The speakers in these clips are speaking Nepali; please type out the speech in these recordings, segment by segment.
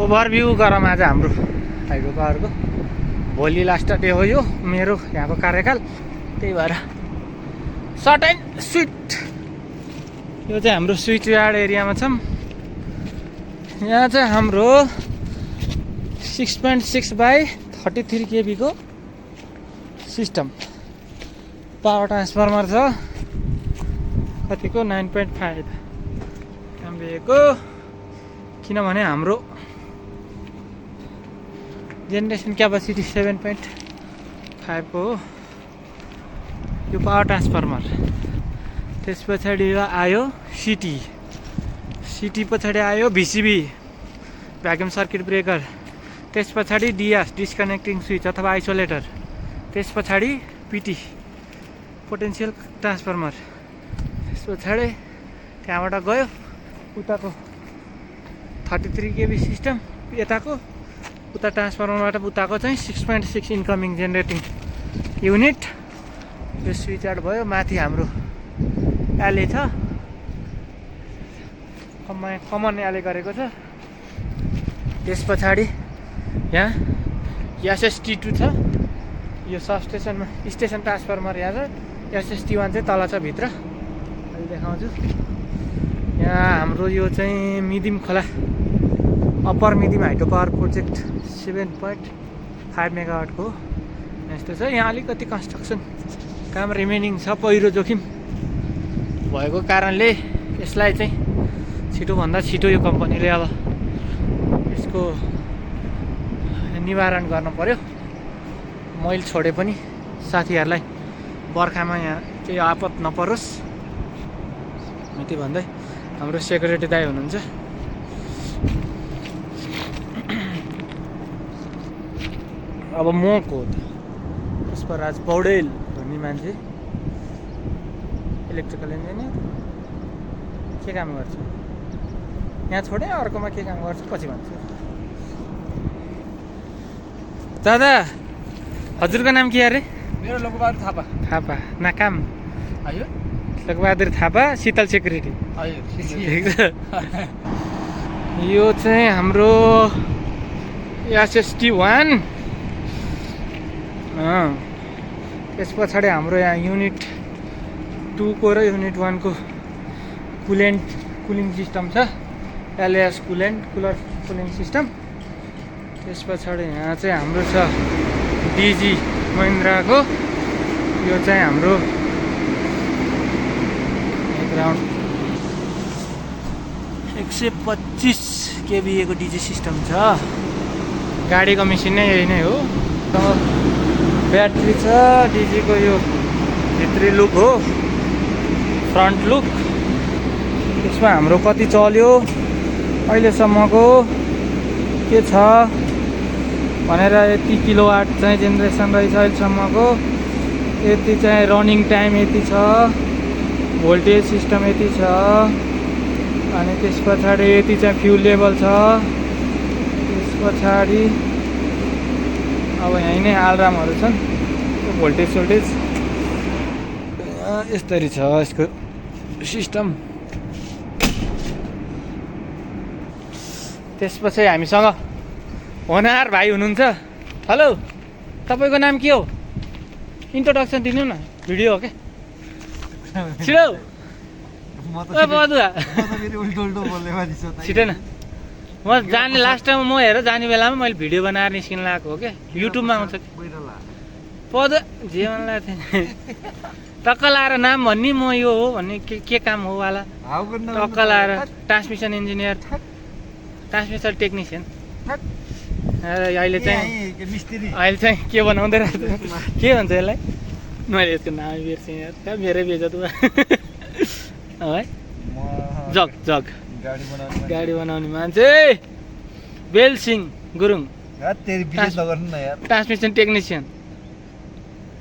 ओभरभ्यू गरौँ आज हाम्रो हाइड्रो पावरको। भोलि लास्ट डे हो यो मेरो यहाँको कार्यकाल, त्यही भएर सर्ट एन्ड स्विट। यो चाहिँ हाम्रो स्विच यार्ड एरियामा छौँ। यहाँ चाहिँ हाम्रो 6.6/33 kV को सिस्टम पावर ट्रान्सफर्मर छ। कतिको 9.5 MVA को, किनभने हाम्रो जेनेरेसन क्यापासिटी 7.5 को हो यो पावर ट्रान्सफर्मर। त्यस पछाडि आयो सिटी पछाडि आयो VCB भ्याक्युम सर्किट ब्रेकर। त्यस पछाडि डिएस डिस्कनेक्टिङ स्विच अथवा आइसोलेटर। त्यस पछाडि PT पोटेन्सियल ट्रान्सफर्मर। त्यस पछाडि त्यहाँबाट गयो उताको 33 kV सिस्टम, यताको उता ट्रान्सफर्मरबाट उताको चाहिँ 6.6 इन्कमिङ जेनेरेटिङ युनिट। यो स्विच यार्ड भयो। माथि हाम्रो एले छ, कमन एले गरेको छ। त्यस पछाडि यहाँ SST2 छ। यो सबस्टेसनमा स्टेसन ट्रान्सफर्मर यहाँ छ। SST1 चाहिँ तल छ भित्र, अहिले देखाउँछु। यहाँ हाम्रो यो चाहिँ मिदिम खोला अप्पर मिदिम हाइड्रो पावर प्रोजेक्ट 7.5 मेगावाटको हो। यस्तो छ। यहाँ अलिकति कन्स्ट्रक्सन काम रिमेनिङ छ। पहिरो जोखिम भएको कारणले यसलाई चाहिँ छिटोभन्दा छिटो यो कम्पनीले अब यसको निवारण गर्न पर्यो। मैल छोडे पनि साथीहरूलाई बर्खामा यहाँ केही आपत नपरोस् यति भन्दै हाम्रो सेक्युरिटी दाइ हुनुहुन्छ। अब म को पुष्पराज पौडेल भन्ने मान्छे, इलेक्ट्रिकल इन्जिनियर। के काम गर्छु यहाँ छोडे, अर्कोमा के काम गर्छु पछि भन्छु। दादा हजुरको नाम के अरे? मेरो लोकबहादुर थापा। थापा नाकाम आयो लोकबहादुर थापा, शीतल सेक्युरिटी। आयो ठिक छ। यो चाहिँ हाम्रो SST1। त्यस पछाडि हाम्रो यहाँ युनिट 2 को र युनिट 1 को कुलिङ सिस्टम छ। LAS cooler cooling system. त्यस पछाडि यहाँ चाहिँ हाम्रो छ DG महिन्द्राको। यो चाहिँ हाम्रो ग्राउन्ड 125 kVA को DG सिस्टम छ। गाडीको मेसिन नै यही नै हो। ब्याट्री छ। DG को यो भित्री लुक हो, फ्रन्ट लुक। त्यसमा हाम्रो कति चल्यो अहिलेसम्मको के छ भनेर, यति किलोवाट चाहिँ जेनेरेसन रहेछ अहिलेसम्मको, यति चाहिँ रनिङ टाइम यति छ, भोल्टेज सिस्टम यति छ, अनि त्यस पछाडि यति चाहिँ फ्युल लेभल छ। त्यस पछाडि अब यहीँ नै अलार्महरू छन्। भोल्टेज सोल्टेज यसरी छ यसको सिस्टम। त्यसपछि हामीसँग होनार भाइ हुनुहुन्छ। हेलो, तपाईँको नाम के हो? इन्ट्रोडक्सन दिनु न, भिडियो हो क्या। छिटो छिटो न। म जाने लास्ट टाइम म हेर जाने बेलामा मैले भिडियो बनाएर निस्किन लगाएको हो क्या। युट्युबमा आउँछ पद जे मन लाग्थ्यो टक्क लाएर नाम भन्ने म यो हो भन्ने के काम हो वाला टक्क लाएर ट्रान्समिसन इन्जिनियर, ट्रान्समिसन टेक्निसियन। अहिले चाहिँ के बनाउँदै रहेछ, के भन्छ यसलाई? मैले यसको नाम बिर्सेँ यार, कहाँ मेरै बेजत भयो है। जग गाडी बनाउने मान्छे Bel Singh Gurung, transmission technician,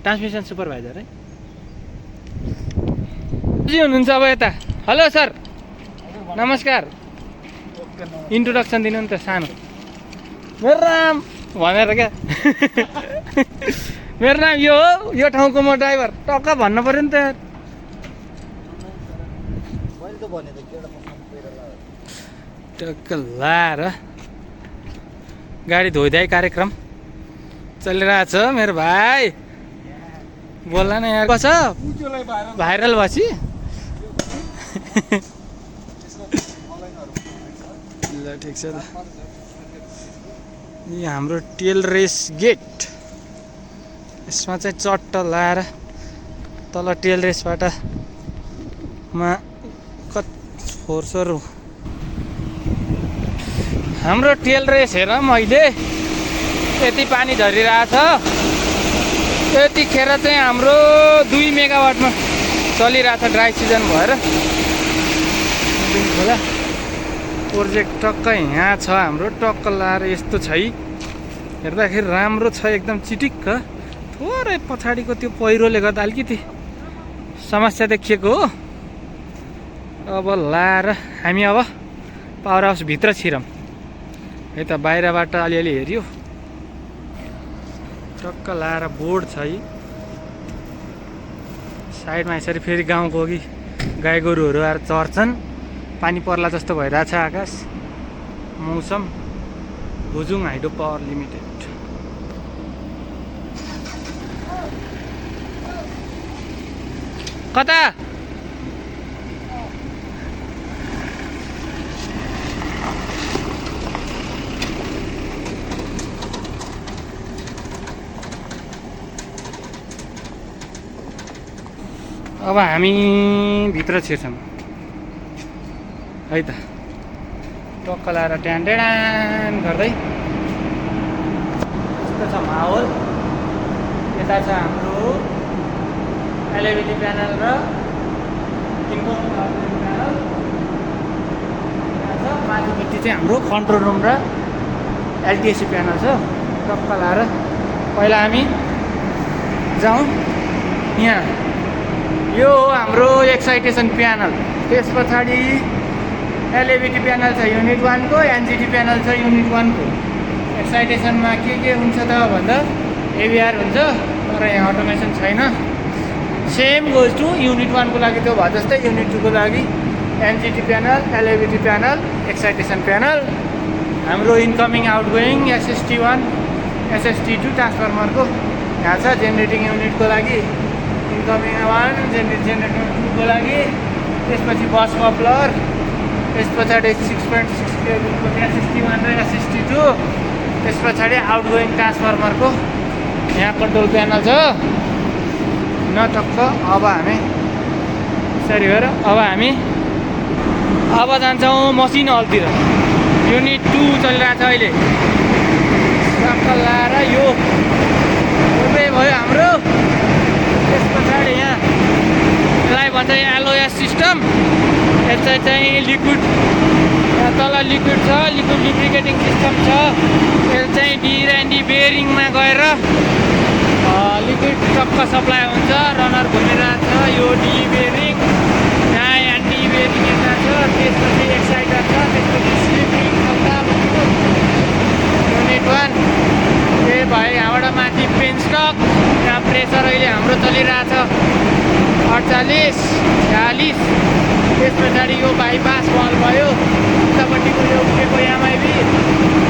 transmission supervisor है। हुनुहुन्छ अब यता। हेलो सर, नमस्कार। इन्ट्रोडक्सन दिनु नि त सानो। मेरो नाम भनेर क्या। मेरो नाम यो हो, यो ठाउँको म ड्राइभर। टक्क भन्नु पऱ्यो नि त। टक्क लाएर गाडी धोइदाई कार्यक्रम चलिरहेछ मेरो भाइ। बोल्ला न यार, कसो भाइरल भएपछि ल ठिक छ त। यी हाम्रो टेल रेस गेट, यसमा चाहिँ चट्ट लाएर तल टेल रेसबाट फोर्सर हाम्रो टेल रेस हेर मैले यति पानी झरिरहेछ। यतिखेर चाहिँ हाम्रो 2 मेगावाटमा चलिरहेछ ड्राई सिजन भएर। खोला प्रोजेक्ट टक्कै यहाँ छ हाम्रो, टक्क लाएर यस्तो छ है, हेर्दाखेरि राम्रो छ एकदम चिटिक्क। थोरै पछाडिको त्यो पहिरोले गर्दा अलिकति समस्या देखिएको हो। अब लाएर हामी अब पावर हाउस भित्र छिरौँ है त। बाहिरबाट अलिअलि हेऱ्यो, टक्क लाएर बोर्ड छ है साइडमा। यसरी फेरि गाउँको कि गाई गोरुहरू आएर चर्छन्। पानी पर्ला जस्तो भइरहेछ आकाश। मौसम भुजुङ हाइड्रो पावर लिमिटेड। कता अब हामी भित्र छिर्छौँ है त। टक्क लाएर ट्यान्डेडान गर्दै यस्तो छ माहौल। यता छ हाम्रो एलइडी प्यानल र इन्कम प्यानल। यहाँ छ माथिपट्टि चाहिँ हाम्रो कन्ट्रोल रुम र एलटिएसी प्यानल छ। टक्क लाएर पहिला हामी जाउँ यहाँ। यो हो हाम्रो एक्साइटेसन प्यानल। त्यस पछाडि एलइडी प्यानल छ युनिट 1 को, एनजिटी प्यानल छ युनिट 1 को। एक्साइटेसनमा के हुन्छ त भन्दा एभीआर हुन्छ, तर यहाँ अटोमेसन छैन। सेम गोज टु युनिट 1 को लागि त्यो भयो जस्तै युनिट 2 को लागि NGT panel, LED panel, excitation panel. हाम्रो इन्कमिङ आउटगोइङ SST1 SST2 ट्रान्सफर्मरको यहाँ छ। जेनेरेटिङ युनिटको लागि इन्कमिङ 1, जेनेरेटर 2 को लागि। त्यसपछि बस कपलर, त्यस पछाडि 6.6 केबीको SST1 र SST2। त्यस पछाडि आउटगोइङ ट्रान्सफर्मरको यहाँ कन्ट्रोल प्यानल छ न टक्क। अब हामी यसरी गरेर अब जान्छौँ मसिन हलतिर। युनिट 2 चलिरहेछ अहिले। टक्क लाएर यो भयो हाम्रो। त्यस पछाडि यहाँ यसलाई भन्छ एलओएस सिस्टम। यसलाई चाहिँ लिक्विड, यहाँ तल लिक्विड छ, लिक्विड लुब्रिकेटिङ सिस्टम छ। यो चाहिँ डी बेरिङमा गएर लिक्विड टक्क सप्लाई हुन्छ। रनर घुमिरहेको छ यो डी बेरिङ। यहाँ एन्टी बेरिङ यता छ। त्यसपछि एक्साइटर छ। त्यसपछि स्लिपिङ युनिट 1। त्यही भयो यहाँबाट माथि पेन्स्टक। यहाँ प्रेसर अहिले हाम्रो चलिरहेछ 48 46। त्यस पछाडि यो बाइपास वाल भयो। उतापट्टिको यो उठेको एमआइबी,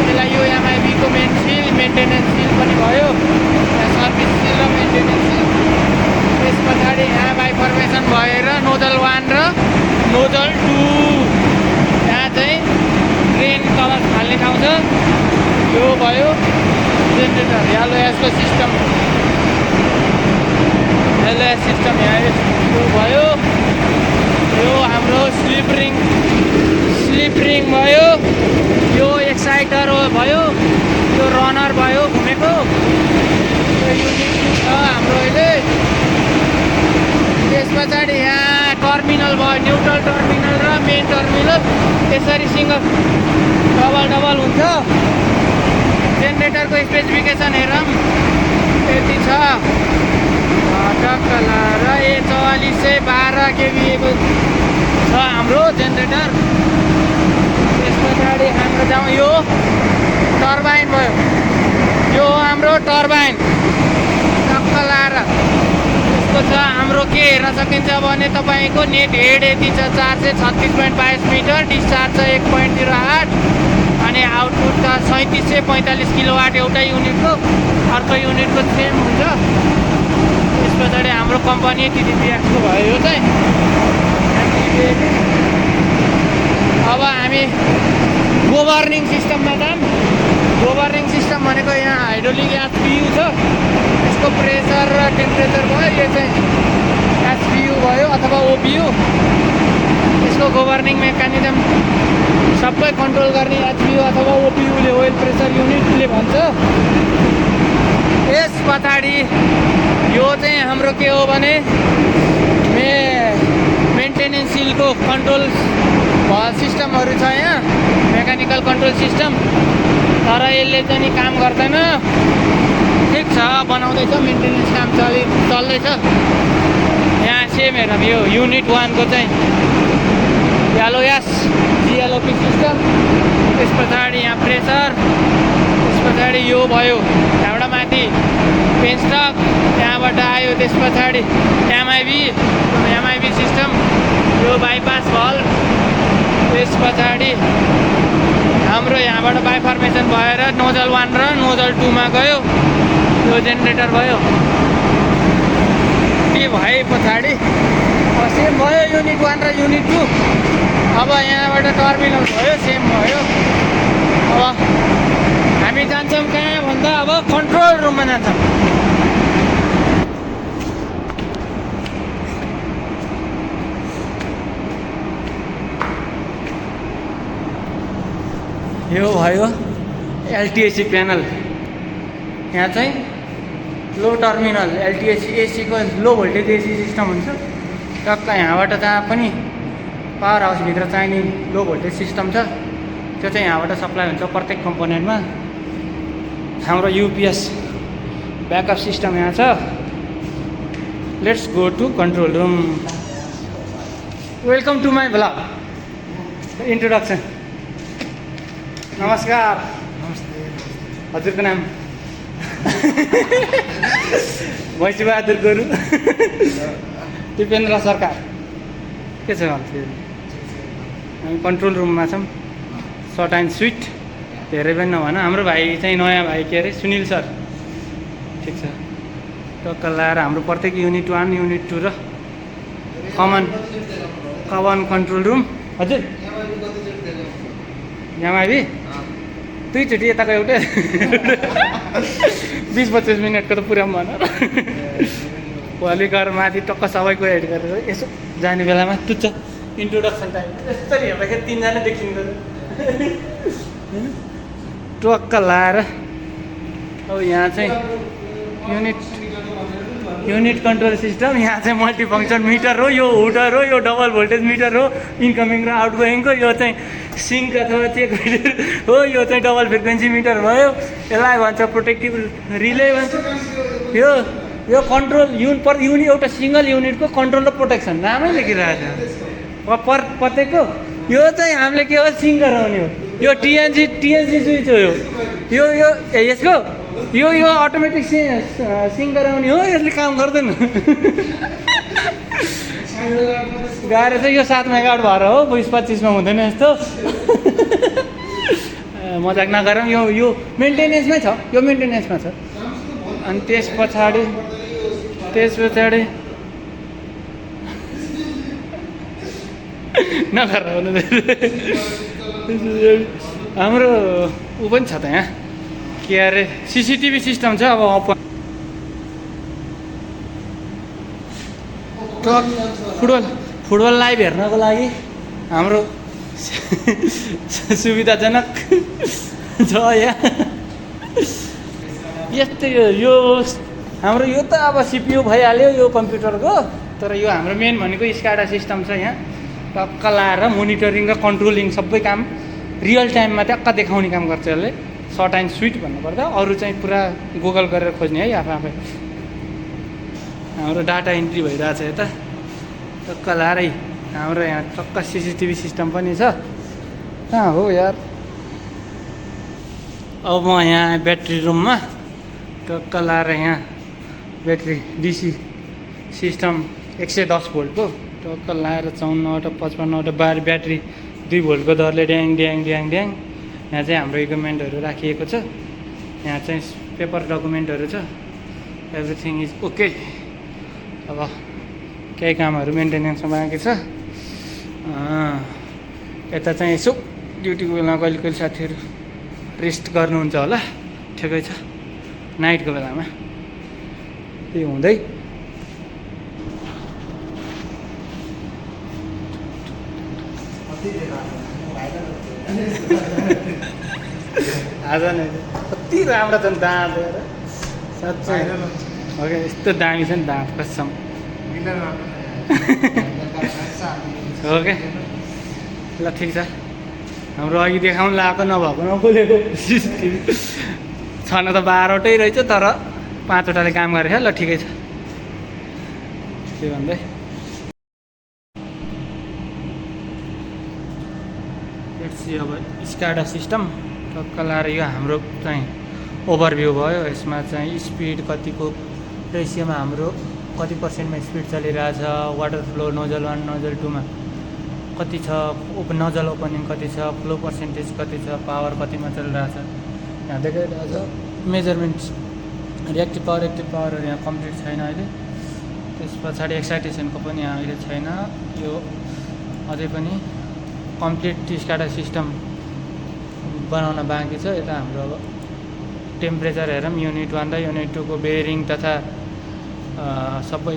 त्यसलाई यो एमआइबीको मेन सिल, मेन्टेनेन्स सिल पनि भयो। सर्भिस सिल र मेन्टेनेन्स सिल। त्यस पछाडि यहाँ बाइफर्मेसन भएर नोजल 1 र नोजल 2। यहाँ चाहिँ ड्रेन तल हाल्ने ठाउँ छ। यो भयो जेनेरेटर, एलओएसको सिस्टम। एलओएस सिस्टम यहाँ यो भयो। यो हाम्रो स्लिप रिङ भयो। यो एक्साइटर भयो। यो रनर भयो घुमेको। यो युनिट 2 छ हाम्रो अहिले। त्यस पछाडि यहाँ टर्मिनल भयो, न्युट्रल टर्मिनल र मेन टर्मिनल। यसरी सिङ्गल डबल हुन्छ। जेनेरेटरको स्पेसिफिकेसन हेरौँ, यति छ। टक्क लाएर 4412 केबीको छ हाम्रो जेनेरेटर। त्यस पछाडि हाम्रो जाउँ यो टर्बाइन भयो। यो हाम्रो टर्बाइन टक्क लाएर। त्यसको छ। हाम्रो के हेर्न सकिन्छ भने तपाईँको नेट हेड यति छ 436.22 मिटर, डिस्चार्ज छ 1.08 अनि आउटपुट त 3745 किलोवाट एउटै युनिटको, अर्को युनिटको सेम हुन्छ। त्यस पछाडि हाम्रो कम्पनी TDPX को भयो यो चाहिँ। अब हामी गभर्निङ सिस्टममा जाम। गभर्निङ सिस्टम भनेको यहाँ हाइड्रोलिक एचपियु छ, यसको प्रेसर र टेम्परेचर भयो, यो चाहिँ एचपियु भयो अथवा ओपियु। यसको गभर्निङ मेकानिजम सबै कन्ट्रोल गर्ने एचपियु अथवा ओपियुले, ओइल प्रेसर युनिटले भन्छ। यस पछाडि यो चाहिँ हाम्रो के हो भने मेन्टेनेन्स सिलको कन्ट्रोल सिस्टमहरू छ यहाँ, मेकानिकल कन्ट्रोल सिस्टम। तर यसले चाहिँ नि काम गर्दैन। ठिक छ, बनाउँदैछ, मेन्टेनेन्स काम चल्दैछ। यहाँ सेम हेरौँ, यो युनिट 1 को चाहिँ LOS GLOP सिस्टम। त्यस पछाडि यहाँ प्रेसर, त्यस पछाडि यो भयो यहाँबाट माथि पेन्स्टक, त्यहाँबाट आयो त्यस पछाडि MIB सिस्टम, यो बाइपास भल्भ। त्यस पछाडि हाम्रो यहाँबाट बाइफर्मेसन भएर नोजल 1 र नोजल 2 मा गयो, यो जेनेरेटर भयो। के भए पछाडि सेम भयो युनिट 1 र युनिट 2। अब यहाँबाट टर्मिनल भयो, सेम भयो। अब हामी जान्छौँ कहाँ भन्दा अब कन्ट्रोल रुममा जान्छौँ। यो भयो LTAC प्यानल। यहाँ चाहिँ लो टर्मिनल LTAC AC को लो भोल्टेज AC सिस्टम हुन्छ। टक्क यहाँबाट जहाँ पनि पावर हाउसभित्र चाहिने लो भोल्टेज सिस्टम छ, त्यो चाहिँ यहाँबाट सप्लाई हुन्छ प्रत्येक कम्पोनेन्टमा। हाम्रो UPS ब्याकअप सिस्टम यहाँ छ। Let's go to control room. Welcome to my blog introduction. नमस्कार। हजुरको नाम? भैँसीबहादुर गुरु। दिपेन्द्र सरकार। के छ भन्छु? हामी कन्ट्रोल रुममा छौँ, सर्ट एन्ड स्विट। धेरै पनि नभन। हाम्रो भाइ चाहिँ नयाँ भाइ, के अरे सुनिल सर। ठिक छ, टक्क लाएर हाम्रो प्रत्येक युनिट 1 युनिट 2 र कमन कन्ट्रोल रुम। हजुर MIB दुईचोटि यताको एउटै 20-25 मिनटको त पुरा भन। भोलि गएर माथि टक्क सबैको एड गरेर यसो जाने बेलामा तुच्छ इन्ट्रोडक्सन टाइम यस्तरी हेर्दाखेरि 3 जना देखिन्छ। टक्क लाएर अब यहाँ चाहिँ युनिट कन्ट्रोल सिस्टम। यहाँ चाहिँ मल्टिफङ्सन मिटर हो, यो हुटर हो, यो डबल भोल्टेज मिटर हो, इन्कमिङ र आउटगोइङको। यो चाहिँ सिङ्क अथवा चेक मिटर हो, यो चाहिँ डबल फ्रिक्वेन्सी मिटर भयो। यसलाई भन्छ प्रोटेक्टिभ रिले भन्छ। यो कन्ट्रोल एउटा सिङ्गल युनिटको कन्ट्रोल र प्रोटेक्सन नामै लेखिरहेको छ प्रत्येकको। यो चाहिँ हामीले के हो, सिङ्क गराउने हो। यो TNC स्विच हो। यो यसको यो अटोमेटिक सिङ्क गराउने हो, यसले काम गर्दैन। गाह्रो चाहिँ यो 7 मेगावाट भएर हो, 20-25 मा हुँदैन यस्तो। मजाक नगरौँ, यो मेन्टेनेन्समै छ, यो मेन्टेनेन्समा छ। अनि त्यस पछाडि नगर हाम्रो ऊ पनि छ त यहाँ, के अरे CCTV सिस्टम छ। अब फुटबल लाइभ हेर्नको लागि हाम्रो सुविधाजनक छ यहाँ। यस्तै यो हाम्रो यो त अब CPU भइहाल्यो यो कम्प्युटरको। तर यो हाम्रो मेन भनेको SCADA सिस्टम छ यहाँ। टक्क लाएर मोनिटरिङ र कन्ट्रोलिङ सबै काम रियल टाइममा टक्क देखाउने काम गर्छ यसले। सर्ट एन्ड स्विट भन्नुपर्दा, अरू चाहिँ पुरा गुगल गरेर खोज्ने है आफै। हाम्रो डाटा इन्ट्री भइरहेछ यता। टक्क लाएरै हाम्रो यहाँ टक्क CCTV सिस्टम पनि छ। कहाँ हो यार? अब म यहाँ ब्याट्री रुममा टक्क लाएर यहाँ ब्याट्री DC सिस्टम 110 भोल्टको टक्क लाएर 54वटा 55वटा ब्याट्री 2 भोल्टको दरले ड्याङ ड्याङ ड्याङ ड्याङ। यहाँ चाहिँ हाम्रो इक्विपमेन्टहरू राखिएको छ। यहाँ चाहिँ पेपर डकुमेन्टहरू छ। Everything is okay. अब केही कामहरू मेन्टेनेन्समा बाँकी छ। यता चाहिँ यसो ड्युटीको बेलामा कहिले कहिले साथीहरू रेस्ट गर्नुहुन्छ होला, ठिकै छ। नाइटको बेलामा त्यही हुँदै आज नै कति राम्रो छ नि दाँत हेर, साँच्चै ओके। यस्तो दामी छ नि दाँत कसम। ओके ल ठिक छ। हाम्रो अघि देखाउनु लगाएको नभएको नबोलेको छन त 12वटै रहेछ, तर 5वटाले काम गरेछ। ल ठिकै छ। त्यही भन्दै अब स्काडा सिस्टम टक्क लाएर यो हाम्रो चाहिँ ओभरभ्यू भयो। यसमा चाहिँ स्पिड कतिको रेसियोमा हाम्रो कति पर्सेन्टमा स्पिड चलिरहेछ, वाटर फ्लो नोजल 1 नोजल 2मा कति छ, नोजल ओपनिङ कति छ, फ्लो पर्सेन्टेज कति छ, पावर कतिमा चलिरहेछ यहाँ देखाइरहेछ। मेजरमेन्ट्स रिएक्टिभ पावरहरू यहाँ कम्प्लिट छैन अहिले। त्यस पछाडि एक्साइटेसनको पनि यहाँ अहिले छैन। यो अझै पनि कम्प्लिट स्काडा सिस्टम बनाउन बाँकी छ। यता हाम्रो अब टेम्परेचर हेरौँ। युनिट 1 र युनिट 2 को बेरिङ तथा सबै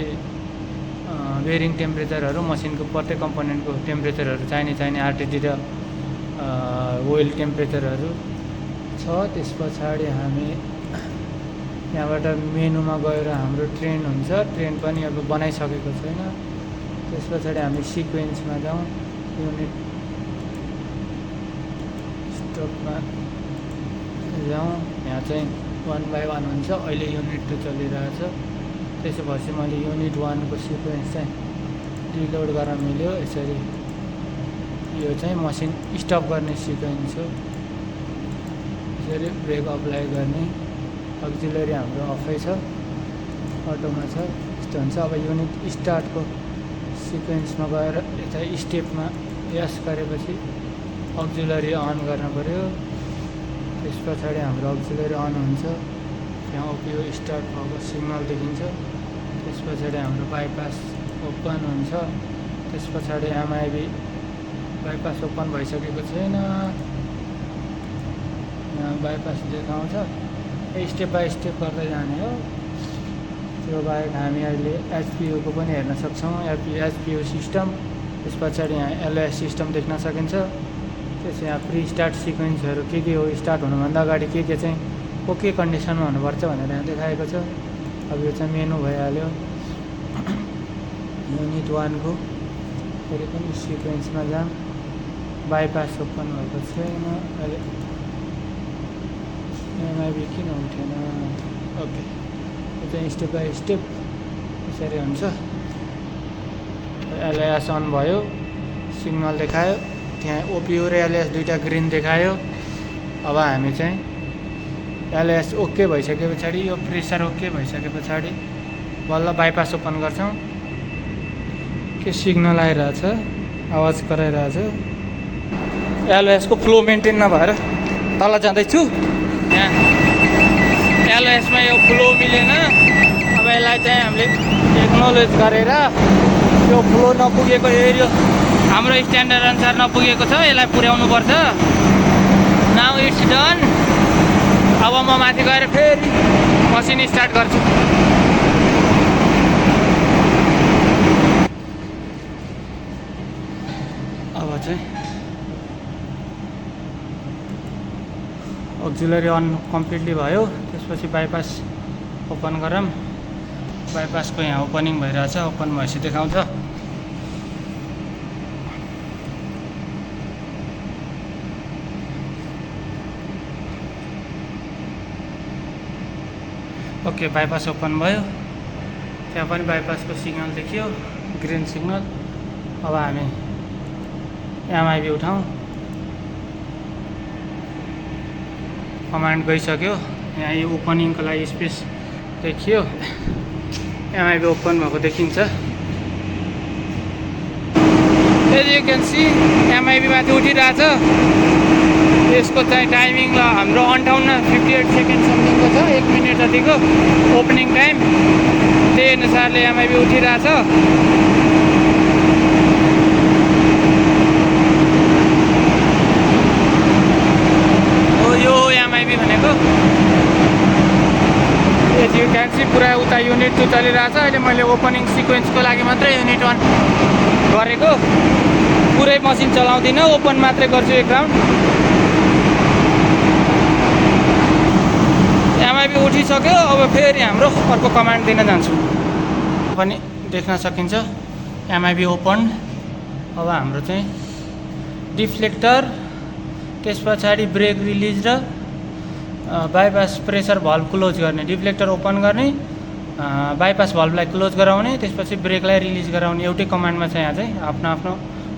बेरिङ टेम्परेचरहरू, मसिनको प्रत्येक कम्पोनेन्टको टेम्परेचरहरू चाहिने आरटिडी र ओइल टेम्परेचरहरू छ। त्यस पछाडि हामी यहाँबाट मेनुमा गएर हाम्रो ट्रेन हुन्छ। ट्रेन पनि अब बनाइसकेको छैन। त्यस पछाडि हामी सिक्वेन्समा जाउँ। युनिट स्टपमा जाउँ। यहाँ चाहिँ 1 बाई 1 हुन्छ। अहिले युनिट 2 चलिरहेछ। त्यसो भएपछि मैले युनिट 1 को सिक्वेन्स चाहिँ रिलोड गर्न मिल्यो। यसरी यो चाहिँ मसिन स्टप गर्ने सिक्वेन्स हो। यसरी ब्रेक अप्लाई गर्ने। अक्जिलरी हाम्रो अफै छ, अटोमा छ। यस्तो हुन्छ। अब युनिट स्टार्टको सिक्वेन्समा गएर यता स्टेपमा यस गरेपछि अक्जिलरी अन गर्न पऱ्यो। त्यस पछाडि हाम्रो अक्जिलरी अन हुन्छ। त्यहाँ ओपिओ स्टार्ट भएको सिग्नल देखिन्छ। त्यस पछाडि हाम्रो बाइपास ओपन हुन्छ। त्यस पछाडि एमआइबी बाइपास ओपन भइसकेको छैन। यहाँ बाइपास देखाउँछ। स्टेप बाई स्टेप गर्दै जाने हो। त्यो बाहेक हामी अहिले एचपिओको पनि हेर्न सक्छौँ। एचपिओ सिस्टम। त्यस पछाडि यहाँ एलएस सिस्टम देख्न सकिन्छ। त्यसै यहाँ प्री स्टार्ट सिक्वेन्सहरू के हो, स्टार्ट हुनुभन्दा अगाडि के चाहिँ ओके कन्डिसनमा हुनुपर्छ भनेर यहाँ देखाएको छ। अब यो चाहिँ मेनु भइहाल्यो। युनिट 1 को फेरि पनि सिक्वेन्समा जाऊँ। बाइपास ओपन भएको छैन अहिले। एमआइबी किन उठेन? ओके, यो चाहिँ स्टेप बाई स्टेप यसरी हुन्छ। एलएस अन भयो, सिग्नल देखायो। त्यहाँ ओपिओ र एलएस दुईवटा ग्रिन देखायो। अब हामी चाहिँ एलएस ओके भइसके पछाडि, यो प्रेसर ओके भइसके पछाडि बल्ल बाइपास ओपन गर्छौँ। के सिग्नल आइरहेछ, आवाज कराइरहेछ। एलएसको फ्लो मेन्टेन नभएर तल जाँदैछु। यहाँ एलएसमा यो फ्लो मिलेन। अब यसलाई चाहिँ हामीले एक्नोलेज गरेर यो फ्लो नपुगेको एरिया हाम्रो स्ट्यान्डर्ड अनुसार नपुगेको छ, यसलाई पुर्याउनु पर्छ। Now it's done. अब म माथि गएर फेरि मसिन स्टार्ट गर्छु। अब चाहिँ अक्जिलरी अन कम्प्लिटली भयो। त्यसपछि बाइपास ओपन गरौँ। बाइपासको यहाँ ओपनिङ भइरहेछ। ओपन भएपछि देखाउँछ। ओके, बाइपास ओपन भयो। त्यहाँ पनि बाइपासको सिग्नल देखियो, ग्रिन सिग्नल। अब हामी एमआइबी उठाउँ। कमान्ड गइसक्यो। यहाँ यो ओपनिङको लागि स्पेस देखियो। एमआइबी ओपन भएको देखिन्छ। एज यु क्यान सी एमआइबी माथि उठिरहेछ। यसको चाहिँ टाइमिङ ल हाम्रो 58:58 सेकेन्ड समथिङको छ, 1 मिनट जतिको ओपनिङ टाइम। त्यही अनुसारले एमआइबी उठिरहेछ। हो यो एमआइबी भनेको एज यु क्यान सी पुरा उता युनिट 2 चलिरहेछ। अहिले मैले ओपनिङ सिक्वेन्सको लागि मात्रै युनिट 1 गरेको, पुरै मसिन चलाउँदिनँ, ओपन मात्रै गर्छु 1 राउन्ड। एमआइबी उठिसक्यो। अब फेरि हाम्रो अर्को कमान्ड दिन जान्छु। पनि देख्न सकिन्छ एमआइबी ओपन। अब हाम्रो चाहिँ डिफ्लेक्टर, त्यस पछाडि ब्रेक रिलिज र बाइपास प्रेसर भल्भ क्लोज गर्ने, डिफ्लेक्टर ओपन गर्ने, बाइपास भल्भलाई क्लोज गराउने, त्यसपछि ब्रेकलाई रिलिज गराउने एउटै कमान्डमा छ। यहाँ चाहिँ आफ्नो आफ्नो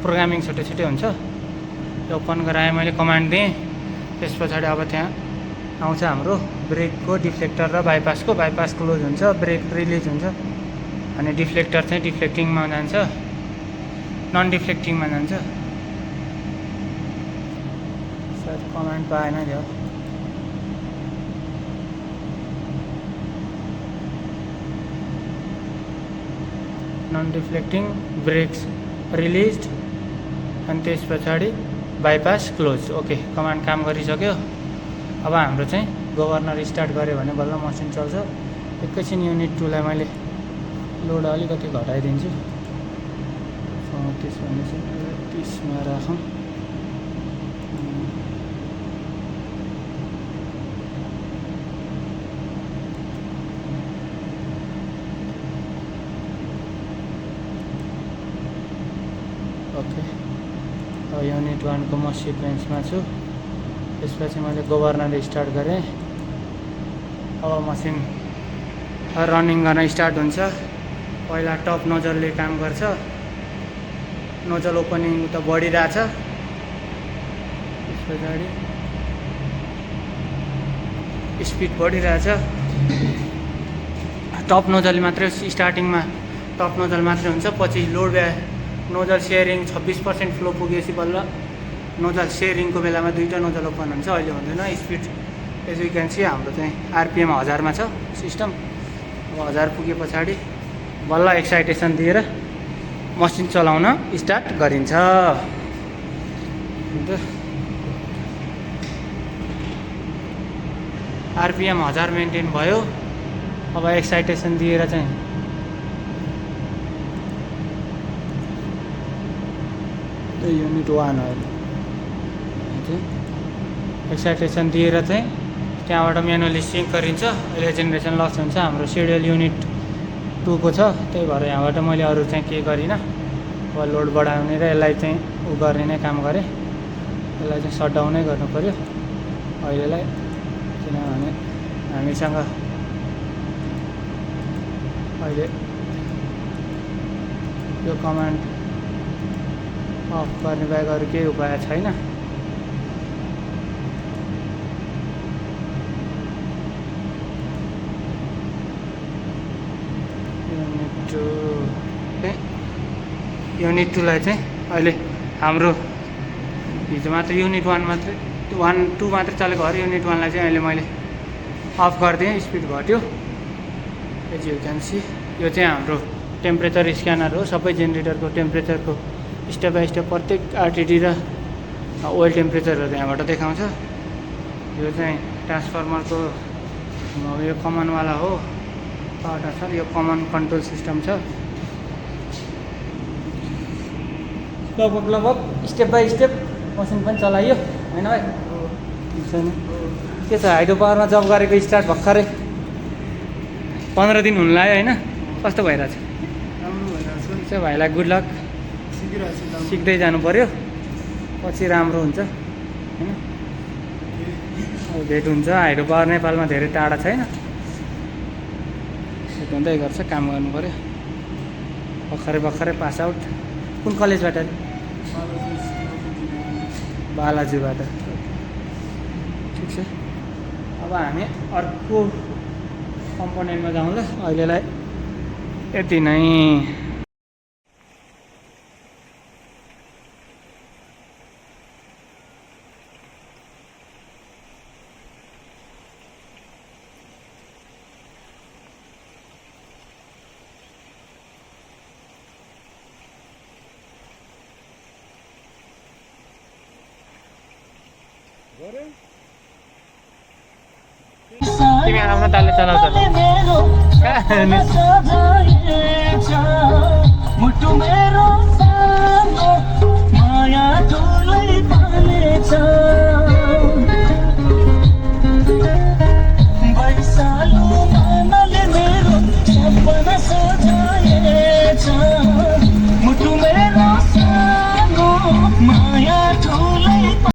प्रोग्रामिङ छुट्टै छुट्टै हुन्छ। ओपन गराएँ मैले, कमान्ड दिएँ। त्यस पछाडि अब त्यहाँ आउँछ हाम्रो ब्रेकको, डिफ्लेक्टर र बाइपासको। बाइपास क्लोज हुन्छ, ब्रेक रिलिज हुन्छ, अनि डिफ्लेक्टर चाहिँ डिफ्लेक्टिङमा जान्छ, नन डिफ्लेक्टिङमा जान्छ। सायद कमान्ड पाएन त्यो। नन डिफ्लेक्टिङ, ब्रेक्स रिलिज, अनि त्यस पछाडि बाइपास क्लोज। ओके, कमान्ड काम गरिसक्यो। अब हाम्रो चाहिँ गभर्नर स्टार्ट गऱ्यो भने बल्ल मसिन चल्छ। एकैछिन युनिट 2 लाई मैले लोड अलिकति घटाइदिन्छु। 34 भनेपछि 30 मा राखौँ। ओके, अब युनिट 1 को म सिक्वेन्समा छु। त्यसपछि मैले गभर्नर स्टार्ट गरेँ। अब मसिन रनिङ गर्न स्टार्ट हुन्छ। पहिला टप नोजलले काम गर्छ। नोजल ओपनिङ त बढिरहेछ। त्यस पछाडि स्पिड बढिरहेछ। टप नोजल मात्रै स्टार्टिङमा टप नोजल मात्रै हुन्छ। पछि लोड नोजल सेयरिङ 26% फ्लो पुगेपछि बल्ल नोजल सेयरिङको बेलामा 2टा नोजल ओपन हुन्छ। अहिले हुँदैन। Speed as you can see हाम्रो चाहिँ आरपिएम 1000 मा छ सिस्टम। अब 1000 पुगे पछाडि बल्ल एक्साइटेसन दिएर मसिन चलाउन स्टार्ट गरिन्छ। आरपिएम 1000 मेन्टेन भयो। अब एक्साइटेसन दिएर चाहिँ युनिट 1 हो। एक्साइटेसन दिएर चाहिँ त्यहाँबाट म्यानुअली सिङ्क गरिन्छ। अहिले जेनेरेसन लस हुन्छ। हाम्रो सिरियल युनिट 2 को छ, त्यही भएर यहाँबाट मैले अरू चाहिँ के गरिनँ। अब लोड बढाउने र यसलाई चाहिँ गर्ने नै काम गरेँ। यसलाई चाहिँ सटडाउनै गर्नु पऱ्यो अहिलेलाई, किनभने हामीसँग अहिले यो कमान्ड अफ गर्ने बाहेक अरू केही उपाय छैन। युनिट 2 लाई चाहिँ अहिले हाम्रो हिजो मात्र युनिट 1 मात्रै 1-2 मात्रै चलेको अरे। युनिट 1 लाई चाहिँ अहिले मैले अफ गरिदिएँ। स्पिड घट्यो। एज यु क्यान सी यो चाहिँ हाम्रो टेम्परेचर स्क्यानर हो। सबै जेनेरेटरको टेम्परेचरको स्टेप बाई स्टेप प्रत्येक आरटिडी र ओइल टेम्परेचरहरू यहाँबाट देखाउँछ। यो चाहिँ ट्रान्सफर्मरको यो कमनवाला हो। पावरटा छ। यो कमन कन्ट्रोल सिस्टम छ। लगभग स्टेप बाई स्टेप मसिन पनि चलाइयो होइन भाइ? के छ हाइड्रो पावरमा जब गरेको स्टार्ट भर्खरै 15 दिन हुन लाग्यो होइन? कस्तो भइरहेछ? राम्रो भइरहेछ। चाहिँ भाइलाई गुड लक। सिक्दै जानु पऱ्यो, पछि राम्रो हुन्छ होइन? अब भेट हुन्छ। हाइड्रो पावर नेपालमा धेरै टाढा छैन। भेट हुँदै गर्छ। काम गर्नु पऱ्यो। भर्खरै पास आउट। कुन कलेजबाट? बालाजुबाट। ठिक छ। अब हामी अर्को कम्पोनेन्टमा जाउँ ल। अहिलेलाई यति नै। तिमी आउन दाले चलाउँछ